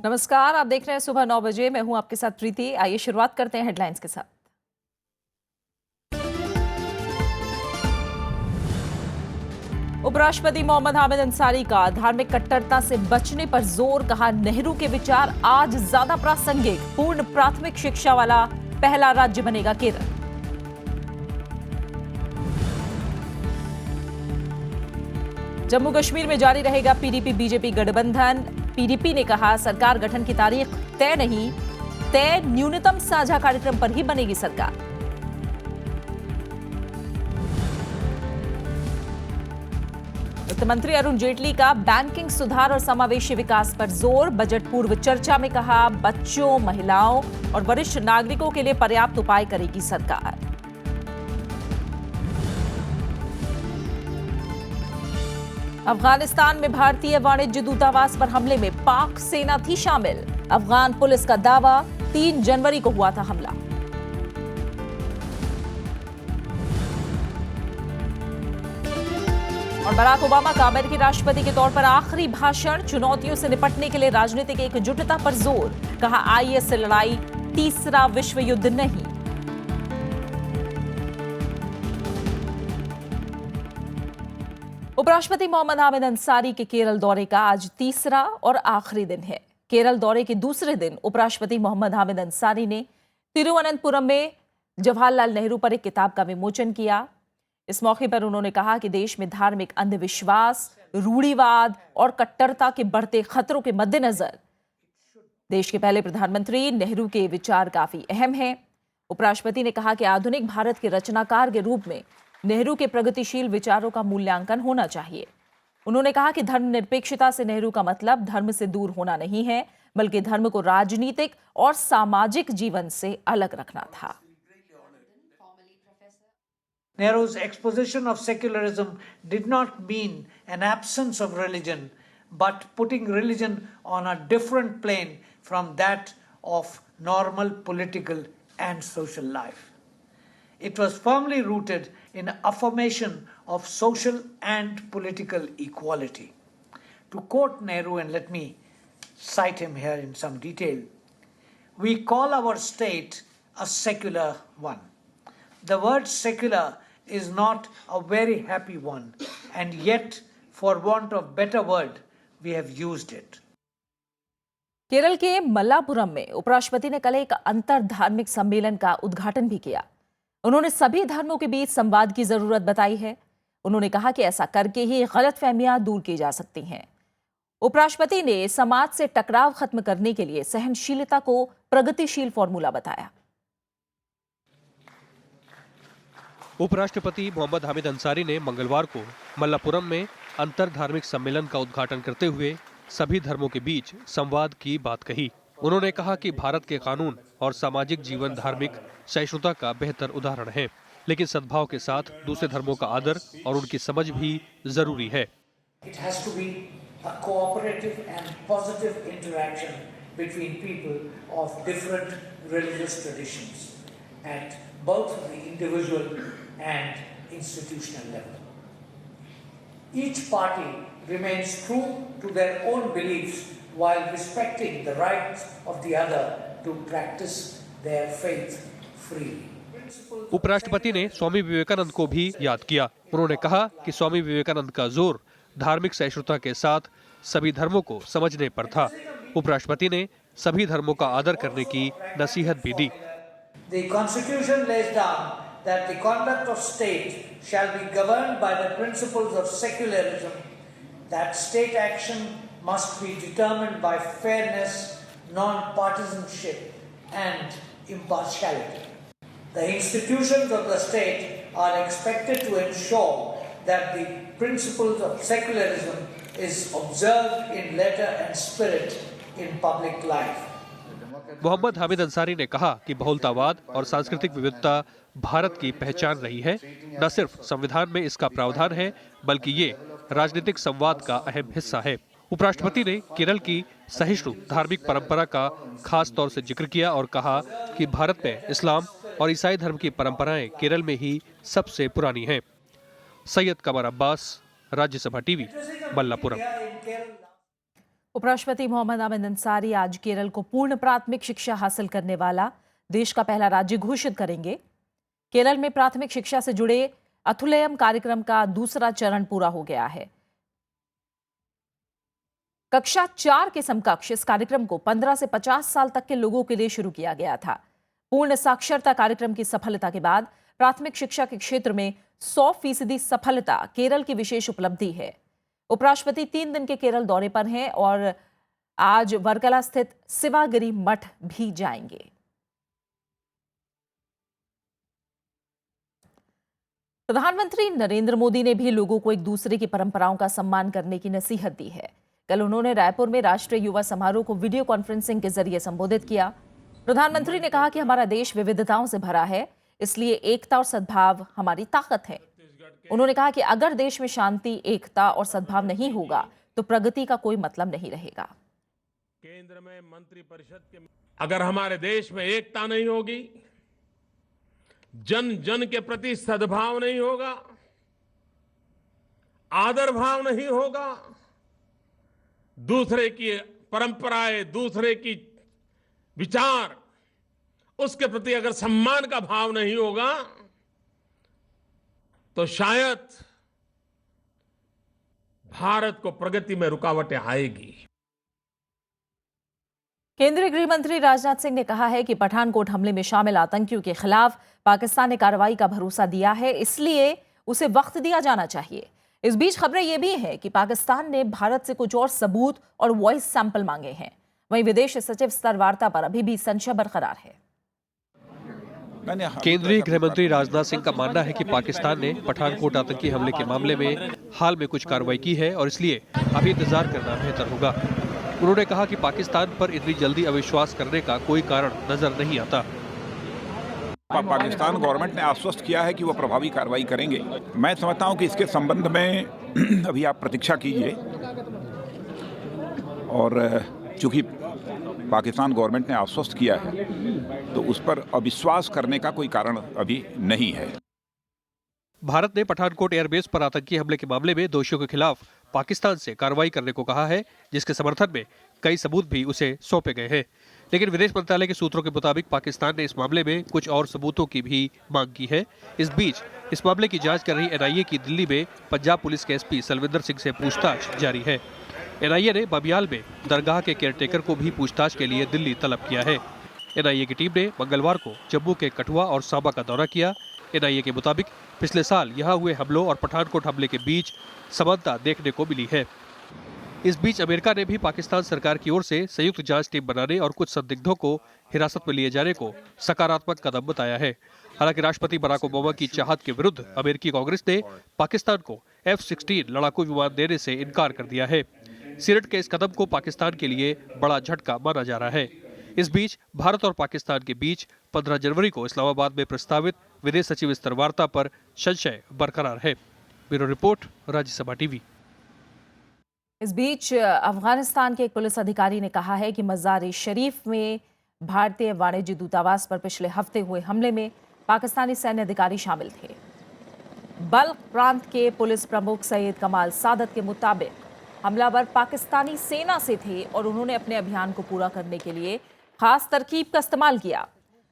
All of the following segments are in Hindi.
नमस्कार, आप देख रहे हैं सुबह 9 बजे। मैं हूं आपके साथ प्रीति। आइए शुरुआत करते हैं हेडलाइंस के साथ। उपराष्ट्रपति मोहम्मद हामिद अंसारी का धार्मिक कट्टरता से बचने पर जोर, कहा नेहरू के विचार आज ज्यादा प्रासंगिक। पूर्ण प्राथमिक शिक्षा वाला पहला राज्य बनेगा केरल। जम्मू कश्मीर में जारी रहेगा पीडीपी बीजेपी गठबंधन। पीडीपी ने कहा सरकार गठन की तारीख तय नहीं, तय न्यूनतम साझा कार्यक्रम पर ही बनेगी सरकार। वित्त मंत्री अरुण जेटली का बैंकिंग सुधार और समावेशी विकास पर जोर। बजट पूर्व चर्चा में कहा बच्चों, महिलाओं और वरिष्ठ नागरिकों के लिए पर्याप्त उपाय करेगी सरकार। अफगानिस्तान में भारतीय वाणिज्य दूतावास पर हमले में पाक सेना थी शामिल। अफगान पुलिस का दावा 3 जनवरी को हुआ था हमला। और बराक ओबामा का अमेरिकी राष्ट्रपति के तौर पर आखिरी भाषण। चुनौतियों से निपटने के लिए राजनीतिक एकजुटता पर जोर, कहा आईएस से लड़ाई तीसरा विश्व युद्ध नहीं। उपराष्ट्रपति मोहम्मद हामिद अंसारी के केरल दौरे का आज तीसरा और आखिरी दिन है। केरल दौरे के दूसरे दिन उपराष्ट्रपति मोहम्मद हामिद अंसारी ने तिरुवनंतपुरम में जवाहरलाल नेहरू पर एक किताब का विमोचन किया। इस मौके पर उन्होंने कहा कि देश में धार्मिक अंधविश्वास, रूढ़िवाद और कट्टरता के बढ़ते खतरों के मद्देनजर देश के पहले प्रधानमंत्री नेहरू के विचार काफी अहम हैं। उपराष्ट्रपति ने कहा कि आधुनिक भारत के रचनाकार के रूप में नेहरू के प्रगतिशील विचारों का मूल्यांकन होना चाहिए। उन्होंने कहा कि धर्मनिरपेक्षता से नेहरू का मतलब धर्म से दूर होना नहीं है, बल्कि धर्म को राजनीतिक और सामाजिक जीवन से अलग रखना था। Nehru's exposition of secularism did not mean an absence of religion, but putting religion on a different plane from that of normal political and social life. It was firmly rooted in affirmation of social and political equality. To quote Nehru, and let me cite him here in some detail, we call our state a secular one. The word secular is not a very happy one, and yet, for want of better word, we have used it. Kerala के मल्लापुरम में उपराष्ट्रपति ने कल एक अंतर धार्मिक सम्मेलन का उद्घाटन भी किया। उन्होंने सभी धर्मों के बीच संवाद की जरूरत बताई है। उन्होंने कहा कि ऐसा करके ही गलतफहमियां दूर की जा सकती हैं। उपराष्ट्रपति ने समाज से टकराव खत्म करने के लिए सहनशीलता को प्रगतिशील फॉर्मूला बताया। उपराष्ट्रपति मोहम्मद हामिद अंसारी ने मंगलवार को मल्लापुरम में अंतर धार्मिक सम्मेलन का उद्घाटन करते हुए सभी धर्मों के बीच संवाद की बात कही। उन्होंने कहा कि भारत के कानून और सामाजिक जीवन धार्मिक सहिष्णुता का बेहतर उदाहरण है, लेकिन सद्भाव के साथ दूसरे धर्मों का आदर और उनकी समझ भी जरूरी है। It has to be a cooperative and positive interaction between people of different religious traditions at both the individual and institutional level. Each party remains true to their own beliefs while respecting the rights of the other to practice their faith freely. उपराष्ट्रपति ने स्वामी विवेकानंद को भी याद किया। उन्होंने कहा कि स्वामी विवेकानंद का जोर धार्मिक सहिष्णुता के साथ सभी धर्मों को समझने पर था। उपराष्ट्रपति ने सभी धर्मों का आदर करने की नसीहत भी दी। The Constitution lays down that the conduct of state shall be governed by the principles of secularism, that state action must be determined by fairness, non-partisanship and impartiality. The institutions of the state are expected to ensure that the principles of secularism is observed in letter and spirit in public life. Mohammad Hamid Ansari ने कहा कि बहुलतावाद और सांस्कृतिक विविधता भारत की पहचान रही है। न सिर्फ संविधान में इसका प्रावधान है, बल्कि ये राजनीतिक संवाद का अहम हिस्सा है। उपराष्ट्रपति ने केरल की सहिष्णु धार्मिक परंपरा का खास तौर से जिक्र किया और कहा कि भारत में इस्लाम और ईसाई धर्म की परंपराएं केरल में ही सबसे पुरानी हैं। सैयद कमर अब्बास, राज्यसभा टीवी, मल्लापुरम। उपराष्ट्रपति मोहम्मद हामिद अंसारी आज केरल को पूर्ण प्राथमिक शिक्षा हासिल करने वाला देश का पहला राज्य घोषित करेंगे। केरल में प्राथमिक शिक्षा से जुड़े अथुलयम कार्यक्रम का दूसरा चरण पूरा हो गया है। कक्षा 4 के समकक्ष इस कार्यक्रम को 15 से 50 साल तक के लोगों के लिए शुरू किया गया था। पूर्ण साक्षरता कार्यक्रम की सफलता के बाद प्राथमिक शिक्षा के क्षेत्र में 100% सफलता केरल की विशेष उपलब्धि है। उपराष्ट्रपति 3 दिन के केरल दौरे पर हैं और आज वर्कला स्थित शिवागिरी मठ भी जाएंगे। प्रधानमंत्री नरेंद्र मोदी ने भी लोगों को एक दूसरे की परंपराओं का सम्मान करने की नसीहत दी है। कल उन्होंने रायपुर में राष्ट्रीय युवा समारोह को वीडियो कॉन्फ्रेंसिंग के जरिए संबोधित किया। प्रधानमंत्री ने कहा कि हमारा देश विविधताओं से भरा है, इसलिए एकता और सद्भाव हमारी ताकत है। उन्होंने कहा कि अगर देश में शांति, एकता और सद्भाव नहीं होगा तो प्रगति का कोई मतलब नहीं रहेगा। केंद्र में मंत्रिपरिषद के अगर हमारे देश में एकता नहीं होगी, जन जन के प्रति सद्भाव नहीं होगा, आदर भाव नहीं होगा, दूसरे की परंपराएं, दूसरे की विचार, उसके प्रति अगर सम्मान का भाव नहीं होगा तो शायद भारत को प्रगति में रुकावटें आएगी। केंद्रीय गृह मंत्री राजनाथ सिंह ने कहा है कि पठानकोट हमले में शामिल आतंकियों के खिलाफ पाकिस्तान ने कार्रवाई का भरोसा दिया है, इसलिए उसे वक्त दिया जाना चाहिए। इस बीच खबरें यह भी है कि पाकिस्तान ने भारत से कुछ और सबूत और वॉइस सैंपल मांगे हैं। वहीं विदेश सचिव स्तर वार्ता पर अभी भी संशय बरकरार है। केंद्रीय गृह मंत्री राजनाथ सिंह का मानना है कि पाकिस्तान ने पठानकोट आतंकी हमले के मामले में हाल में कुछ कार्रवाई की है और इसलिए अभी इंतजार करना बेहतर होगा। उन्होंने कहा कि पाकिस्तान पर इतनी जल्दी अविश्वास करने का कोई कारण नजर नहीं आता। पाकिस्तान गवर्नमेंट ने आश्वस्त किया है कि वो प्रभावी कार्रवाई करेंगे। मैं समझता हूं कि इसके संबंध में अभी आप प्रतीक्षा कीजिए और चूंकि पाकिस्तान गवर्नमेंट ने आश्वस्त किया है तो उस पर अविश्वास करने का कोई कारण अभी नहीं है। भारत ने पठानकोट एयरबेस पर आतंकी हमले के मामले में दोषियों के खिलाफ पाकिस्तान से कार्रवाई करने को कहा है, जिसके समर्थन में कई सबूत भी उसे सौंपे गए हैं। लेकिन विदेश मंत्रालय के सूत्रों के मुताबिक पाकिस्तान ने इस मामले में कुछ और सबूतों की भी मांग की है। इस बीच इस मामले की जांच कर रही एनआईए की दिल्ली में पंजाब पुलिस के एसपी सलविंदर सिंह से पूछताछ जारी है। एनआईए ने बाबियाल में दरगाह के केयरटेकर को भी पूछताछ के लिए दिल्ली तलब किया है। एनआईए की टीम ने मंगलवार को जम्मू के कठुआ और सांबा का दौरा किया। एनआईए के मुताबिक पिछले साल यहां हुए हमलों और पठानकोट हमले के बीच समानता देखने को मिली है। इस बीच अमेरिका ने भी पाकिस्तान सरकार की ओर से संयुक्त जांच टीम बनाने और कुछ संदिग्धों को हिरासत में लिए जाने को सकारात्मक कदम बताया है। हालांकि राष्ट्रपति बराक ओबामा की चाहत के विरुद्ध अमेरिकी कांग्रेस ने पाकिस्तान को F-16 लड़ाकू विमान देने से इनकार कर दिया है। सीनेट के इस कदम को पाकिस्तान के लिए बड़ा झटका माना जा रहा है। इस बीच भारत और पाकिस्तान के बीच 15 जनवरी को इस्लामाबाद में प्रस्तावित विदेश सचिव स्तर वार्ता पर संशय बरकरार है। Bureau report, Rajya Sabha TV. इस बीच अफगानिस्तान के एक पुलिस अधिकारी ने कहा है कि मज़ार-ए-शरीफ में भारतीय वाणिज्य दूतावास पर पिछले हफ्ते हुए हमले में पाकिस्तानी सैन्य अधिकारी शामिल थे। बल्ख प्रांत के पुलिस प्रमुख सैयद कमाल सादत के मुताबिक हमलावर पाकिस्तानी सेना से थे और उन्होंने अपने अभियान को पूरा करने के लिए खास तरकीब का इस्तेमाल किया।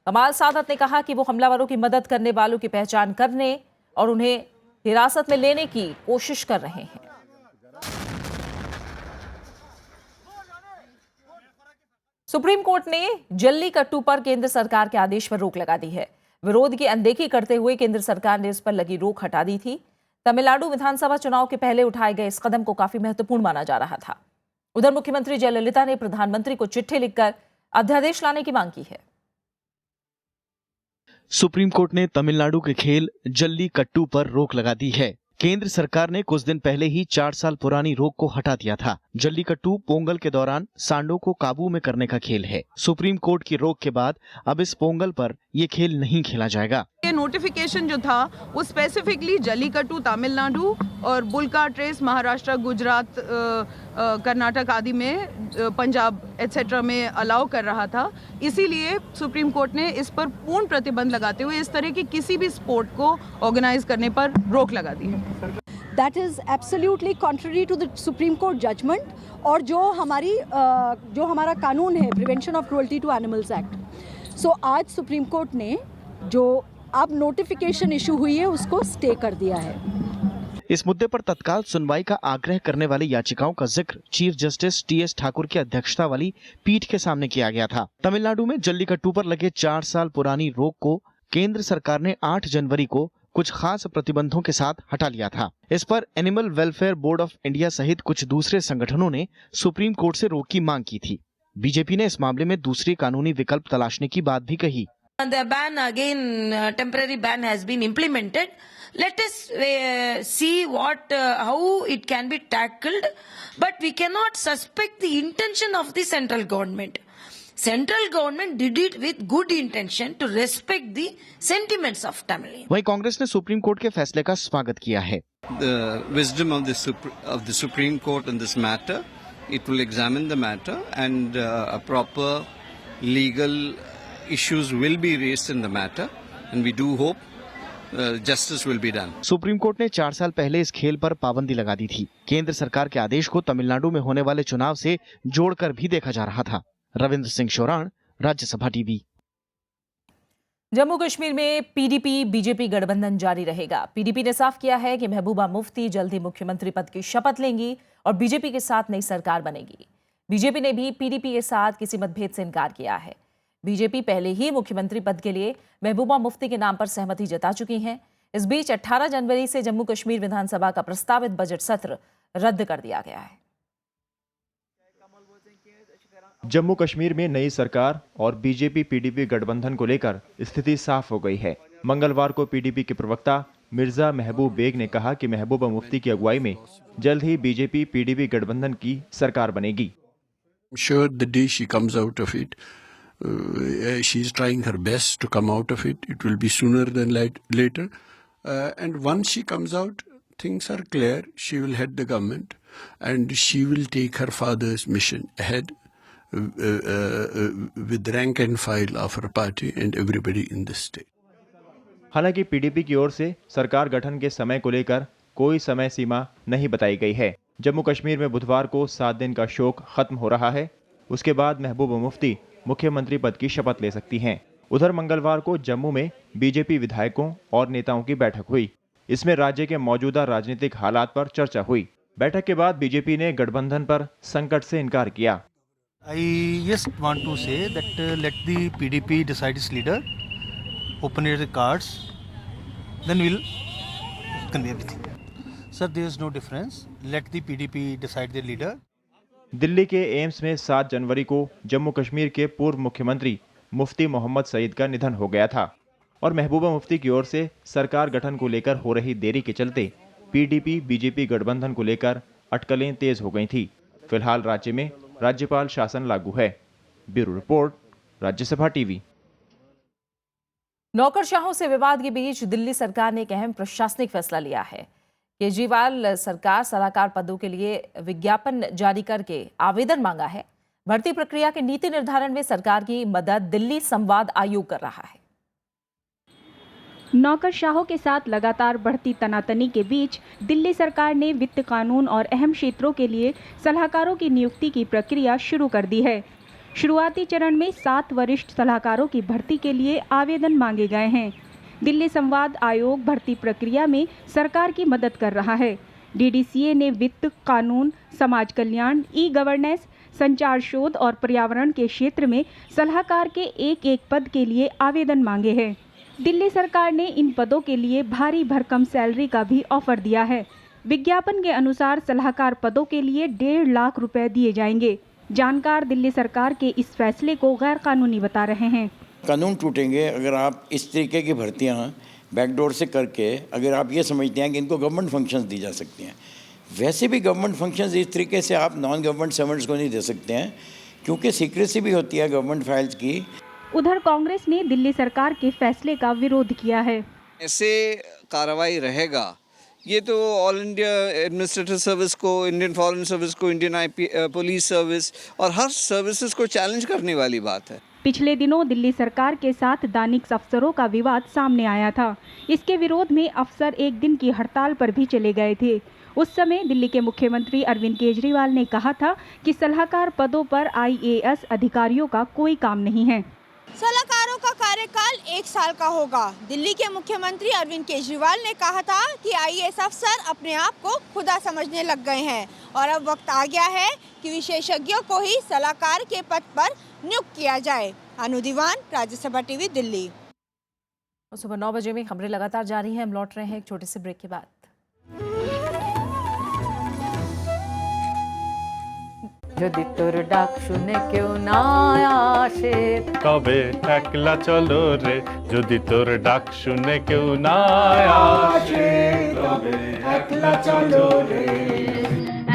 कमाल सादत ने कहा कि वो हमलावरों की मदद करने वालों की पहचान करने और उन्हें हिरासत में लेने की कोशिश कर रहे हैं। सुप्रीम कोर्ट ने जल्लीकट्टू पर केंद्र सरकार के आदेश पर रोक लगा दी है। विरोध की अनदेखी करते हुए केंद्र सरकार ने इस पर लगी रोक हटा दी थी। तमिलनाडु विधानसभा चुनाव के पहले उठाए गए इस कदम को काफी महत्वपूर्ण माना जा रहा था। उधर मुख्यमंत्री जयललिता ने प्रधानमंत्री को चिट्ठी लिखकर अध्यादेश लाने की मांग की है। सुप्रीम कोर्ट ने तमिलनाडु के खेल जल्लीकट्टू पर रोक लगा दी है। केंद्र सरकार ने कुछ दिन पहले ही 4 साल पुरानी रोक को हटा दिया था। जल्लीकट्टू पोंगल के दौरान सांडों को काबू में करने का खेल है। सुप्रीम कोर्ट की रोक के बाद अब इस पोंगल पर ये खेल नहीं खेला जाएगा। ये नोटिफिकेशन जो था वो स्पेसिफिकली जल्लीकट्टू तमिलनाडु और बुल्का ट्रेस महाराष्ट्र, गुजरात, कर्नाटक आदि में, पंजाब एटसेट्रा में अलाउ कर रहा था। इसीलिए सुप्रीम कोर्ट ने इस पर पूर्ण प्रतिबंध लगाते हुए इस तरह की किसी भी स्पोर्ट को ऑर्गेनाइज करने पर रोक लगा दी है। That is absolutely contrary to the Supreme Court judgment. और जो हमारा कानून है prevention of cruelty to animals act. So आज सुप्रीम कोर्ट ने जो अब नोटिफिकेशन इशू हुई है उसको स्टे कर दिया है। इस मुद्दे पर तत्काल सुनवाई का आग्रह करने वाली याचिकाओं का जिक्र चीफ जस्टिस टीएस ठाकुर की अध्यक्षता वाली पीठ के सामने किया गया था। तमिलनाडु में जल्लीकट्टू पर लगे 4 साल पुरानी रोक को केंद्र सरकार ने 8 जनवरी को कुछ खास प्रतिबंधों के साथ हटा लिया था। इस पर animal welfare board of India सहित कुछ दूसरे संगठनों ने सुप्रीम कोर्ट से रोक की मांग की थी। बीजेपी ने इस मामले में दूसरी कानूनी विकल्प तलाशने की बात भी कही। The ban again, temporary ban has been implemented. Let us see how it can be tackled, but we cannot suspect the intention of the central government. Central government did it with good intention to respect the sentiments of Tamil. वहीं कांग्रेस ने सुप्रीम कोर्ट के फैसले का स्वागत किया है। The wisdom of the Supreme Court in this matter, it will examine the matter and a proper legal issues will be raised in the matter, and we do hope justice will be done. Supreme court ने 4 साल पहले इस खेल पर पाबंदी लगा दी थी। केंद्र सरकार के आदेश को तमिलनाडु में होने वाले चुनाव से जोड़कर भी देखा जा रहा था। रविंद्र सिंह शोराण, राज्यसभा टीवी। जम्मू कश्मीर में पीडीपी बीजेपी गठबंधन जारी रहेगा। पीडीपी ने साफ किया है कि महबूबा मुफ्ती जल्द ही मुख्यमंत्री पद की शपथ लेंगी और बीजेपी के साथ नई सरकार बनेगी। बीजेपी ने भी पीडीपी के साथ किसी मतभेद से इनकार किया है। बीजेपी पहले ही मुख्यमंत्री पद के लिए महबूबा मुफ्ती के नाम पर सहमति जता चुकी है। इस बीच 18 जनवरी से जम्मू कश्मीर विधानसभा का प्रस्तावित बजट सत्र रद्द कर दिया गया है। जम्मू कश्मीर में नई सरकार और बीजेपी पीडीपी गठबंधन को लेकर स्थिति साफ हो गई है। मंगलवार को पीडीपी के प्रवक्ता मिर्जा महबूब बेग ने कहा कि महबूबा मुफ्ती की अगुवाई में जल्द ही बीजेपी पीडीपी गठबंधन की सरकार बनेगी। Sure, the day she comes out of it, she is trying her best to come out of it. It will be sooner than later. And once she comes out, things are clear. She will head the government and she will take her father's mission ahead with rank and file of her party and everybody in the state. हालांकि पीडीपी की ओर से सरकार गठन के समय को लेकर कोई समय सीमा नहीं बताई गई है। जम्मू कश्मीर में बुधवार को 7 दिन का शोक खत्म हो रहा है। उसके बाद महबूबा मुफ्ती मुख्यमंत्री पद की शपथ ले सकती हैं। उधर मंगलवार को जम्मू में बीजेपी विधायकों और नेताओं की बैठक हुई। इसमें राज्य के मौजूदा राजनीतिक हालात पर चर्चा हुई। बैठक के बाद बीजेपी ने गठबंधन पर संकट से इनकार किया। I just want to say that let the PDP decide its leader, open the cards, then we'll convey everything. Sir, there is no difference. Let the PDP decide their leader. Delhi के एम्स में 7 जनवरी को जम्मू कश्मीर के पूर्व मुख्यमंत्री मुफ्ती मोहम्मद सईद का निधन हो गया था और महबूबा मुफ्ती की ओर से सरकार गठन को लेकर हो रही देरी के चलते पीडीपी बीजेपी गठबंधन को लेकर अटकलें तेज हो गई थी। फिलहाल राज्य में राज्यपाल शासन लागू है। Bureau report, Rajya Sabha TV. नौकरशाहों से विवाद के बीच दिल्ली सरकार ने एक अहम प्रशासनिक फैसला लिया है। केजरीवाल सरकार सलाहकार पदों के लिए विज्ञापन जारी करके आवेदन मांगा है। भर्ती प्रक्रिया के नीति निर्धारण में सरकार की मदद दिल्ली संवाद आयोग कर रहा है। नौकरशाहों के साथ लगातार बढ़ती तनातनी के बीच दिल्ली सरकार ने वित्त कानून और अहम क्षेत्रों के लिए सलाहकारों की नियुक्ति की प्रक्रिया शुरू कर दी है। शुरुआती चरण में 7 वरिष्ठ सलाहकारों की भर्ती के लिए आवेदन मांगे गए हैं। दिल्ली संवाद आयोग भर्ती प्रक्रिया में सरकार की मदद कर रहा है। डीडीसीए ने वित्त, कानून, समाज कल्याण, ई गवर्नेंस, संचार शोध और पर्यावरण के क्षेत्र में सलाहकार के एक पद के लिए आवेदन मांगे हैं। दिल्ली सरकार ने इन पदों के लिए भारी भरकम सैलरी का भी ऑफर दिया है। विज्ञापन के अनुसार सलाहकार पदों के लिए 1.5 लाख रुपए दिए जाएंगे। जानकार दिल्ली सरकार के इस फैसले को गैर कानूनी बता रहे हैं। कानून टूटेंगे अगर आप इस तरीके की भर्तियां बैकडोर से करके अगर आप ये समझते हैं कि इनको गवर्नमेंट फंक्शंस दी जा सकती हैं। वैसे भी गवर्नमेंट फंक्शंस इस तरीके से आप नॉन गवर्नमेंट सर्वेंट्स को नहीं दे सकते हैं क्योंकि सीक्रेसी भी होती है गवर्नमेंट फाइल्स की। उधर कांग्रेस ने दिल्ली सरकार के फैसले का विरोध किया है। ऐसे कार्रवाई रहेगा ये तो ऑल इंडिया एडमिनिस्ट्रेटिव सर्विस को, इंडियन फॉरेन सर्विस को, इंडियन पुलिस सर्विस और हर सर्विसेज को चैलेंज करने वाली बात है। पिछले दिनों दिल्ली सरकार के साथ दैनिक अफसरों का विवाद सामने आया था। इसके विरोध में अफसर एक दिन की हड़ताल पर भी चले गए थे। उस समय दिल्ली के मुख्यमंत्री अरविंद केजरीवाल ने कहा था कि सलाहकार पदों पर IAS अधिकारियों का कोई काम नहीं है। सलाहकारों का कार्यकाल 1 साल का होगा। दिल्ली के मुख्यमंत्री अरविंद केजरीवाल ने कहा था कि IAS अफसर अपने आप को खुदा समझने लग गए हैं और अब वक्त आ गया है कि विशेषज्ञों को ही सलाहकार के पद पर नियुक्त किया जाए। अनु दीवान, राज्यसभा टीवी, दिल्ली। सुबह 9 बजे में खबरें लगातार जारी हैं। हम लौट रहे हैं एक छोटे से ब्रेक के बाद। যদি তোর ডাক শুনে কেউ না আসে তবে একলা চলো রে, যদি তোর ডাক শুনে কেউ না আসে তবে একলা চলো রে,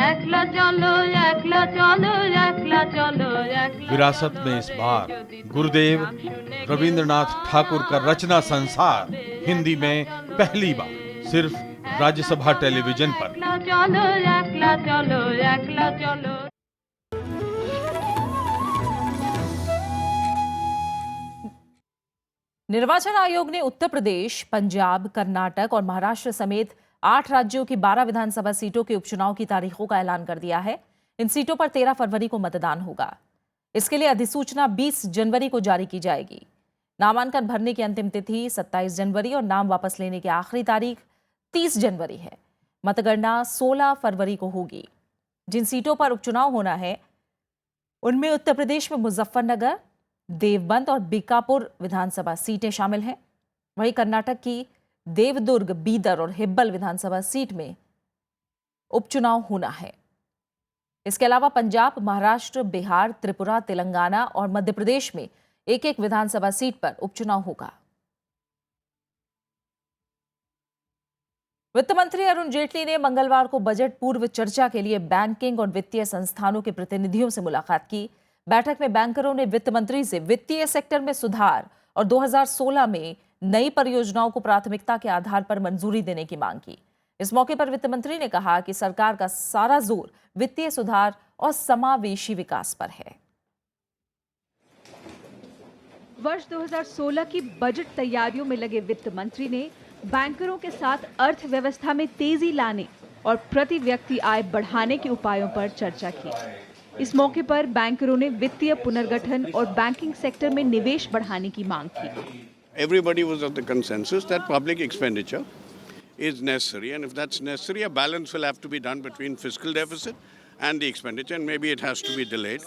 একলা চলো একলা চলো একলা चलो একলা। विरासत में इस बार गुरुदेव रविंद्रनाथ ठाकुर का रचना संसार हिंदी में पहली बार सिर्फ राज्यसभा टेलीविजन पर। একলা চলো একলা চলো একলা চলো। निर्वाचन आयोग ने उत्तर प्रदेश, पंजाब, कर्नाटक और महाराष्ट्र समेत 8 राज्यों की 12 विधानसभा सीटों के उपचुनाव की तारीखों का ऐलान कर दिया है। इन सीटों पर 13 फरवरी को मतदान होगा। इसके लिए अधिसूचना 20 जनवरी को जारी की जाएगी। नामांकन भरने की अंतिम तिथि 27 जनवरी और नाम वापस लेने की आखिरी तारीख 30 जनवरी है। मतगणना 16 फरवरी को होगी। जिन सीटों पर उपचुनाव होना है उनमें उत्तर प्रदेश में मुजफ्फरनगर, देवबंद और बीकापुर विधानसभा सीटें शामिल हैं। वहीं कर्नाटक की देवदुर्ग, बीदर और हिब्बल विधानसभा सीट में उपचुनाव होना है। इसके अलावा पंजाब, महाराष्ट्र, बिहार, त्रिपुरा, तेलंगाना और मध्य प्रदेश में एक एक विधानसभा सीट पर उपचुनाव होगा। वित्त मंत्री अरुण जेटली ने मंगलवार को बजट पूर्व चर्चा के लिए बैंकिंग और वित्तीय संस्थानों के प्रतिनिधियों से मुलाकात की। बैठक में बैंकरों ने वित्त मंत्री से वित्तीय सेक्टर में सुधार और 2016 में नई परियोजनाओं को प्राथमिकता के आधार पर मंजूरी देने की मांग की। इस मौके पर वित्त मंत्री ने कहा कि सरकार का सारा जोर वित्तीय सुधार और समावेशी विकास पर है। वर्ष 2016 की बजट तैयारियों में लगे वित्त मंत्री ने बैंकरों के साथ अर्थव्यवस्था में तेजी लाने और प्रति व्यक्ति आय बढ़ाने के उपायों पर चर्चा की। इस मौके पर बैंकरों ने वित्तीय पुनर्गठन और बैंकिंग सेक्टर में निवेश बढ़ाने की मांग की। Everybody was of the consensus that public expenditure is necessary, and if that's necessary, a balance will have to be done between fiscal deficit and the expenditure, and maybe it has to be delayed.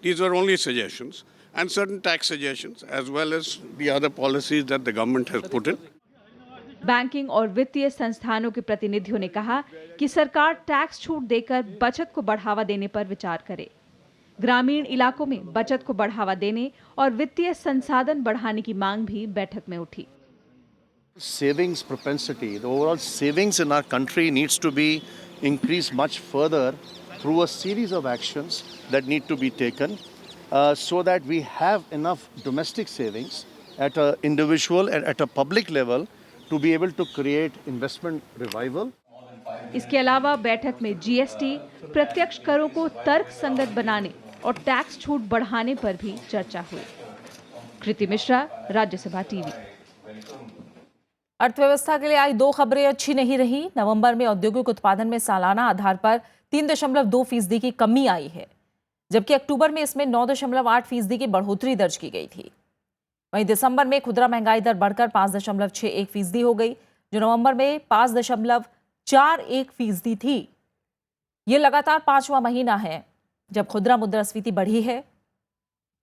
These were only suggestions, and certain tax suggestions, as well as the other policies that the government has put in. Banking और वित्तीय संस्थानों के प्रतिनिधियों ने कहा कि सरकार टैक्स छूट देकर बचत को बढ़ावा देने पर विचार करे। ग्रामीण इलाकों में बचत को बढ़ावा देने और वित्तीय संसाधन बढ़ाने की मांग भी बैठक में उठी। Savings propensity, the overall savings in our country needs to be increased much further through a series of actions that need to be taken so that we have enough domestic savings at an individual and at a public level to be able to create investment revival. इसके अलावा बैठक में GST, प्रत्यक्ष करों को तर्क संगत बनाने और टैक्स छूट बढ़ाने पर भी चर्चा हुई। कृति मिश्रा, राज्यसभा टीवी। अर्थव्यवस्था के लिए आई 2 खबरें अच्छी नहीं रही। नवंबर में औद्योगिक उत्पादन में सालाना आधार पर 3.2% की कमी आई है, जबकि अक्टूबर में इसमें 9.8% की बढ़ोतरी दर्ज की गई थी। वहीं दिसंबर में खुदरा महंगाई दर बढ़कर 5.61% हो गई, जो नवंबर में 5.41% थी। ये लगातार 5वां महीना है जब खुदरा मुद्रास्फीति बढ़ी है,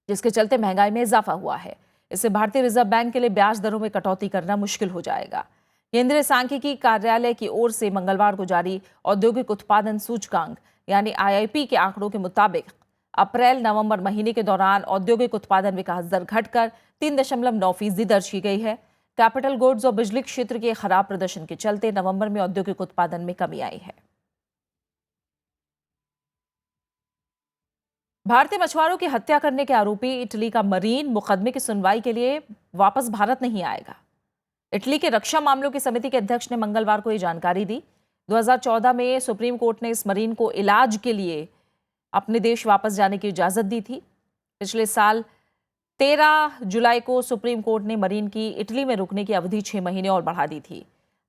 जिसके चलते महंगाई में इजाफा हुआ है। इससे भारतीय रिजर्व बैंक के लिए ब्याज दरों में कटौती करना मुश्किल हो जाएगा। केंद्रीय सांख्यिकी कार्यालय की ओर से मंगलवार को जारी औद्योगिक उत्पादन सूचकांक यानी IIP के आंकड़ों के मुताबिक अप्रैल-नवंबर महीने के दौरान औद्योगिक उत्पादन विकास दर घटकर 3.9% दर्ज की गई है। कैपिटल गुड्स और बिजली क्षेत्र के खराब प्रदर्शन के चलते नवंबर में औद्योगिक उत्पादन में कमी आई है। भारतीय मछुआरों की हत्या करने के आरोपी इटली का मरीन मुकदमे की सुनवाई के लिए वापस भारत नहीं आएगा। इटली के रक्षा मामलों की समिति के अध्यक्ष ने मंगलवार को यह जानकारी दी। 2014 में सुप्रीम कोर्ट ने इस मरीन को इलाज के लिए अपने देश वापस जाने की इजाजत दी थी। पिछले साल 13 जुलाई को सुप्रीम कोर्ट ने मरीन की इटली में रुकने की अवधि 6 महीने और बढ़ा दी थी।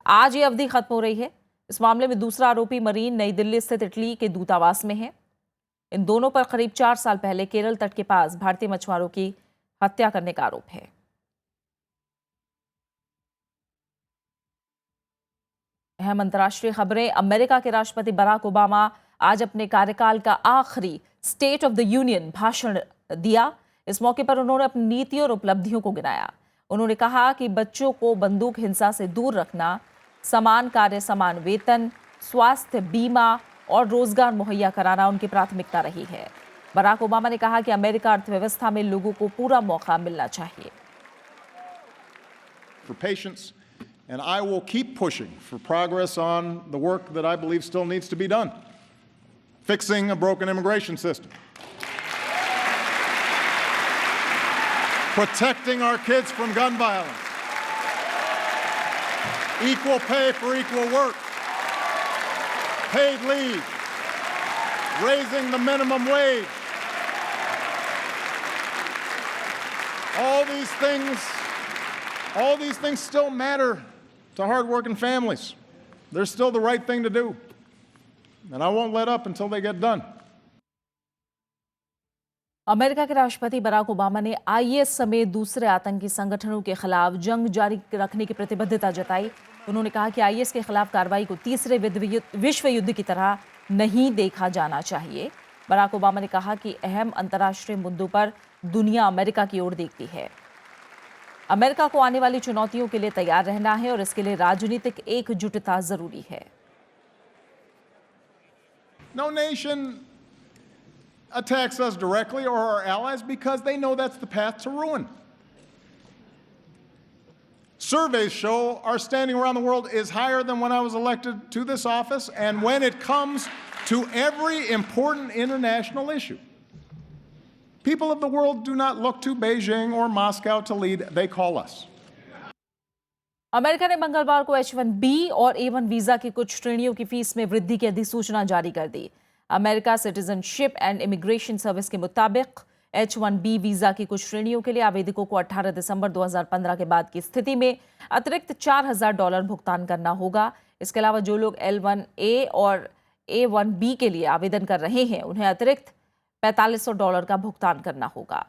आज ये अवधि खत्म हो रही है। इस मामले में दूसरा आरोपी मरीन नई दिल्ली स्थित इटली के दूतावास में है। इन दोनों पर करीब 4 साल पहले केरल तट के पास भारतीय मछुआरों की हत्या करने का आरोप है। अहम अंतर्राष्ट्रीय खबरें। अमेरिका के राष्ट्रपति बराक ओबामा आज अपने कार्यकाल का आखिरी स्टेट ऑफ द यूनियन भाषण दिया। इस मौके पर उन्होंने अपनी नीति और उपलब्धियों को गिनाया। उन्होंने कहा कि बच्चों को बंदूक हिंसा से दूर रखना, समान कार्य समान वेतन, स्वास्थ्य बीमा और रोजगार मुहैया कराना उनकी प्राथमिकता रही है। बराक ओबामा ने कहा कि अमेरिका अर्थव्यवस्था में लोगों को पूरा मौका मिलना चाहिए। For patience, and I will keep pushing for progress on the work that I believe still needs to be done. Fixing a broken immigration system. Protecting our kids from gun violence. Equal pay for equal work. Paid leave. Raising the minimum wage. All these things still matter to hardworking families. They're still the right thing to do. And I won't let up until they get done. America के राष्ट्रपति बराक ओबामा ने आईएस समेत दूसरे आतंकी संगठनों के खिलाफ जंग जारी रखने की प्रतिबद्धता जताई। उन्होंने कहा कि आईएस के खिलाफ कार्रवाई को तीसरे विश्व युद्ध की तरह नहीं देखा जाना चाहिए। बराक ओबामा ने कहा कि अहम अंतर्राष्ट्रीय मुद्दों पर दुनिया अमेरिका की ओर देखती है। अमेरिका को आने वाली चुनौतियों के लिए तैयार रहना है और इसके लिए राजनीतिक एकजुटता जरूरी है। No nation attacks us directly or our allies because they know that's the path to ruin. Surveys show our standing around the world is higher than when I was elected to this office, and when it comes to every important international issue. People of the world do not look to Beijing or Moscow to lead, they call us. America ने मंगलवार को H-1B और A-1 वीजा की कुछ श्रेणियों की फीस में वृद्धि की अधिसूचना जारी कर दी। America citizenship and immigration service के मुताबिक H-1B वीजा की कुछ श्रेणियों के लिए आवेदकों को 18 दिसंबर 2015 के बाद की स्थिति में अतिरिक्त $4,000 भुगतान करना होगा। इसके अलावा जो लोग L-1A और A-1B के लिए आवेदन कर रहे हैं उन्हें अतिरिक्त $4,500 का भुगतान करना होगा।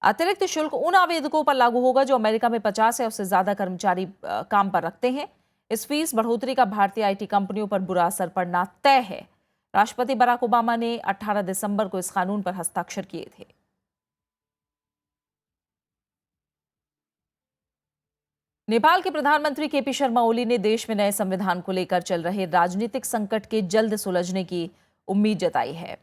अतिरिक्त शुल्क उन आवेदकों पर लागू होगा जो अमेरिका में 50 या उससे ज्यादा कर्मचारी काम पर रखते हैं। इस फीस बढ़ोतरी का भारतीय आईटी कंपनियों पर बुरा असर पड़ना तय है। राष्ट्रपति बराक ओबामा ने 18 दिसंबर को इस कानून पर हस्ताक्षर किए थे। नेपाल के प्रधानमंत्री केपी शर्मा ओली ने देश में नए संविधान को लेकर चल रहे राजनीतिक संकट के जल्द सुलझने की उम्मीद जताई है।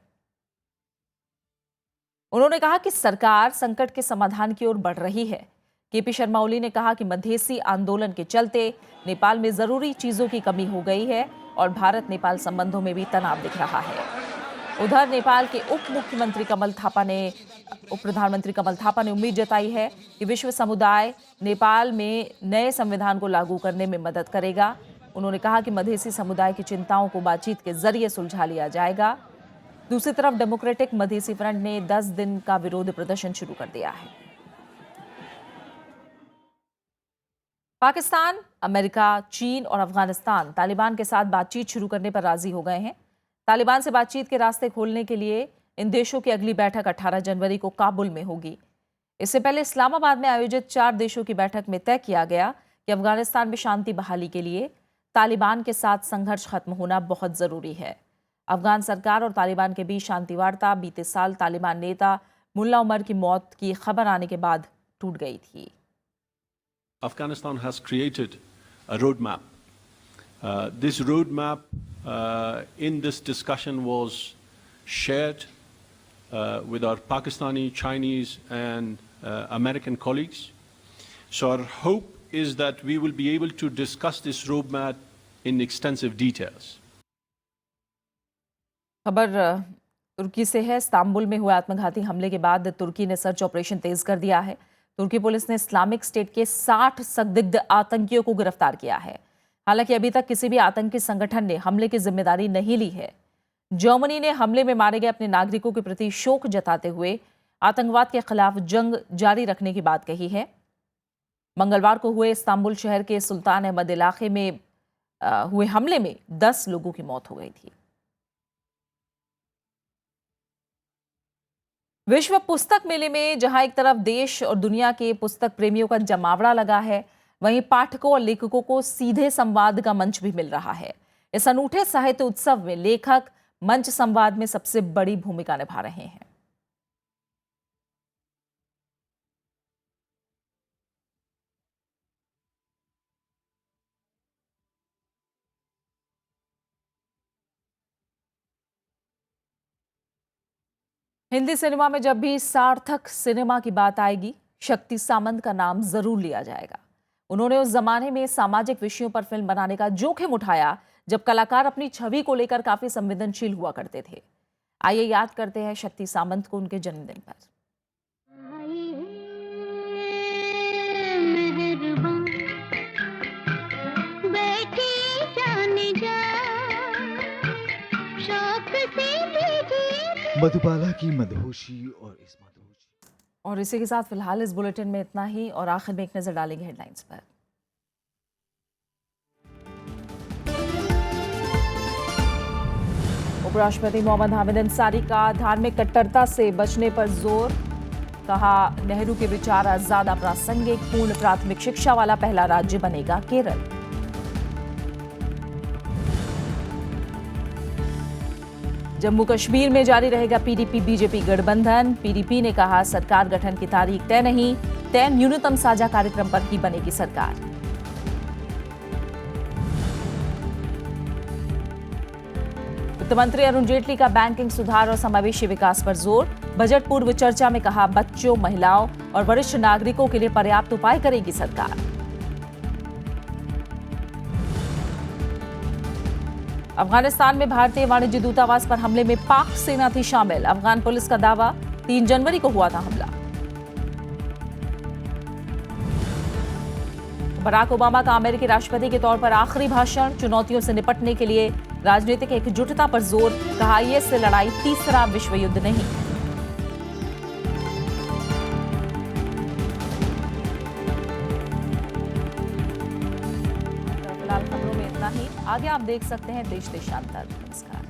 उन्होंने कहा कि सरकार संकट के समाधान की ओर बढ़ रही है। केपी शर्मा ओली ने कहा कि मधेसी आंदोलन के चलते नेपाल में जरूरी चीजों की कमी हो गई है और भारत नेपाल संबंधों में भी तनाव दिख रहा है। उधर नेपाल के उप प्रधानमंत्री कमल थापा ने उम्मीद जताई है कि विश्व समुदाय नेपाल में नए संविधान को लागू करने में मदद करेगा। उन्होंने कहा कि मधेसी समुदाय की चिंताओं को बातचीत के जरिए सुलझा लिया जाएगा। दूसरी तरफ डेमोक्रेटिक मधेसी फ्रंट ने 10 दिन का विरोध प्रदर्शन शुरू कर दिया है। पाकिस्तान, अमेरिका, चीन और अफगानिस्तान तालिबान के साथ बातचीत शुरू करने पर राजी हो गए हैं। तालिबान से बातचीत के रास्ते खोलने के लिए इन देशों की अगली बैठक 18 जनवरी को काबुल में होगी। इससे पहले इस्लामाबाद में आयोजित 4 देशों की बैठक में तय किया गया कि अफगानिस्तान में शांति बहाली के लिए तालिबान के साथ संघर्ष खत्म होना बहुत जरूरी है। अफगान सरकार और तालिबान के बीच शांति वार्ता बीते साल तालिबान नेता मुल्ला उमर की मौत की खबर आने के बाद टूट गई थी। Afghanistan has created a roadmap. This roadmap in this discussion was shared with our Pakistani, Chinese and American colleagues. So our hope is that we will be able to discuss this roadmap in extensive details. खबर तुर्की से है। इस्तांबुल में हुए आत्मघाती हमले के बाद तुर्की ने सर्च ऑपरेशन तेज कर दिया है। तुर्की पुलिस ने इस्लामिक स्टेट के 60 संदिग्ध आतंकियों को गिरफ्तार किया है। हालांकि अभी तक किसी भी आतंकी संगठन ने हमले की जिम्मेदारी नहीं ली है। जर्मनी ने हमले में मारे गए अपने नागरिकों के प्रति शोक जताते हुए आतंकवाद के खिलाफ जंग जारी रखने की बात कही है। मंगलवार को हुए इस्तांबुल शहर के सुल्तान अहमद इलाके में हुए हमले में 10 लोगों की मौत हो गई थी। विश्व पुस्तक मेले में जहां एक तरफ देश और दुनिया के पुस्तक प्रेमियों का जमावड़ा लगा है, वहीं पाठकों और लेखकों को सीधे संवाद का मंच भी मिल रहा है। इस अनूठे साहित्य उत्सव में लेखक मंच संवाद में सबसे बड़ी भूमिका निभा रहे हैं। हिंदी सिनेमा में जब भी सार्थक सिनेमा की बात आएगी, शक्ति सामंत का नाम जरूर लिया जाएगा। उन्होंने उस जमाने में सामाजिक विषयों पर फिल्म बनाने का जोखिम उठाया जब कलाकार अपनी छवि को लेकर काफी संवेदनशील हुआ करते थे। आइए याद करते हैं शक्ति सामंत को उनके जन्मदिन पर। मधुबाला की मधुहोशी और इसी के साथ फिलहाल इस बुलेटिन में इतना ही और आखिर में एक नजर डालेंगे हेडलाइंस पर। उपराष्ट्रपति मोहम्मद हामिद अंसारी का धार्मिक कट्टरता से बचने पर जोर, कहा नेहरू के विचार आज ज्यादा प्रासंगिक, पूर्ण प्राथमिक शिक्षा वाला पहला राज्य बनेगा केरल। जम्मू कश्मीर में जारी रहेगा पीडीपी बीजेपी गठबंधन। पीडीपी ने कहा सरकार गठन की तारीख तय नहीं, तय न्यूनतम साझा कार्यक्रम पर ही बनेगी सरकार। वित्त मंत्री अरुण जेटली का बैंकिंग सुधार और समावेशी विकास पर जोर। बजट पूर्व चर्चा में कहा बच्चों, महिलाओं और वरिष्ठ नागरिकों के लिए पर्याप्त उपाय करेगी सरकार। अफगानिस्तान में भारतीय वाणिज्य दूतावास पर हमले में पाक सेना थी शामिल। अफगान पुलिस का दावा 3 जनवरी को हुआ था हमला। बराक ओबामा का अमेरिकी राष्ट्रपति के तौर पर आखिरी भाषण। चुनौतियों से निपटने के लिए राजनीतिक एकजुटता पर जोर, कहा आईएस से लड़ाई तीसरा विश्व युद्ध नहीं। फिलहाल खबरों में इतना ही। आगे आप देश देशांतर। नमस्कार।